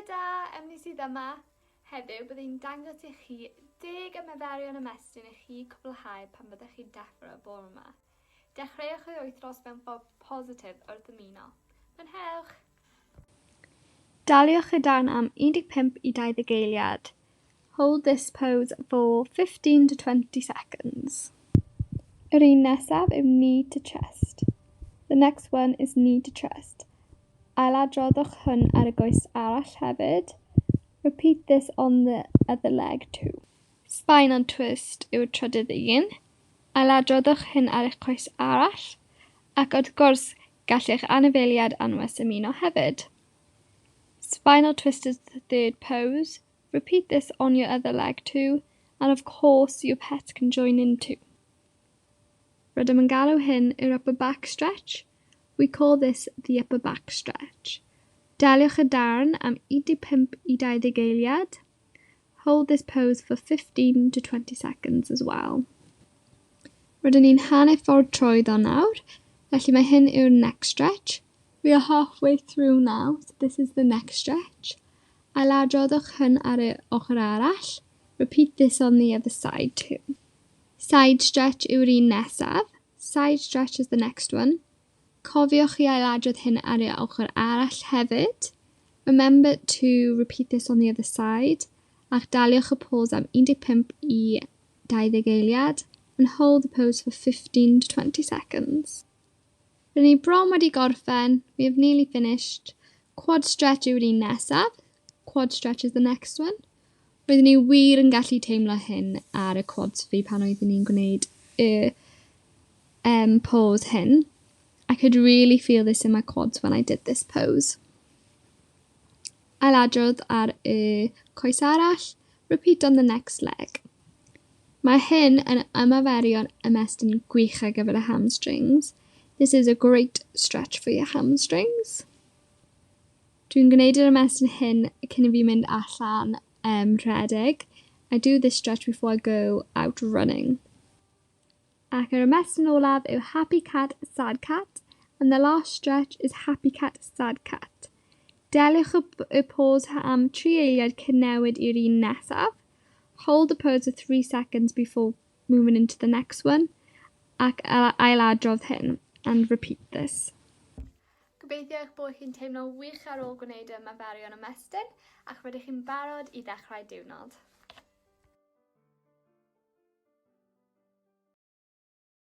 da, Emily sydd yma. Heddiw byddai'n dangos i chi 10 ymaferion ymestyn i chi cwblhau pan byddech chi'n deffro y bore yma. Dechreuwch y wythnos mewn ffordd positif wrth ymuno. Mwynhewch! Daliwch y darn am 15 i 20 eiliad. Hold this pose for 15 to 20 seconds. Yr un nesaf yw knee to chest. The next one is knee to chest. Ailadroddwch hwn ar y goes arall hefyd. Repeat this on the other leg too. Spinal twist yw'r trydydd un. Ailadroddwch hyn ar eich coes arall. Ac wrth gwrs, gallech anifeiliaid anwes ymuno hefyd. Spinal twist is the third pose. Repeat this on your other leg too. And of course, your pet can join in too. Rydym yn galw hyn yw'r upper back stretch. We call this the upper back stretch. Daliwch y darn am 15 i 20 eiliad. Hold this pose for 15 to 20 seconds as well. Rydyn ni'n hanner ffordd trwyddo nawr, felly mae hyn yw'r neck stretch. We are halfway through now, so this is the neck stretch. Ailadroddwch hyn ar y ochr arall. Repeat this on the other side too. Side stretch yw'r un nesaf. Side stretch is the next one. Cofiwch i ailadrodd hyn ar y ochr arall hefyd. Remember to repeat this on the other side. Ac daliwch y pose am 15 i 20 eiliad. And hold the pose for 15 to 20 seconds. Rydyn ni bron wedi gorffen. We have nearly finished. Quad stretch yw'r un nesaf. Quad stretch is the next one. Rydyn ni wir yn gallu teimlo hyn ar y quads fi pan oeddwn ni'n gwneud y pose hyn. I could really feel this in my quads when I did this pose. Ailadrodd ar y coes arall. Repeat on the next leg. Mae hyn yn ymaferion ymestyn gwych ar gyfer y hamstrings. This is a great stretch for your hamstrings. Dwi'n gwneud yr ymestyn hyn cyn I fi mynd allan rhedeg. I do this stretch before I go out running. Ac yr ymestyn olaf yw happy cat, sad cat. And the last stretch is happy cat, sad cat. Deliwch y pose am 3 eiliad cyn newid i'r un nesaf. Hold the pose for 3 seconds before moving into the next one. Ac ailadrodd hyn. And repeat this. Gobeithio eich bod chi'n teimlo wych ar ôl gwneud y ymaferion ymestyn ac rydych chi'n barod I ddechrau diwrnod.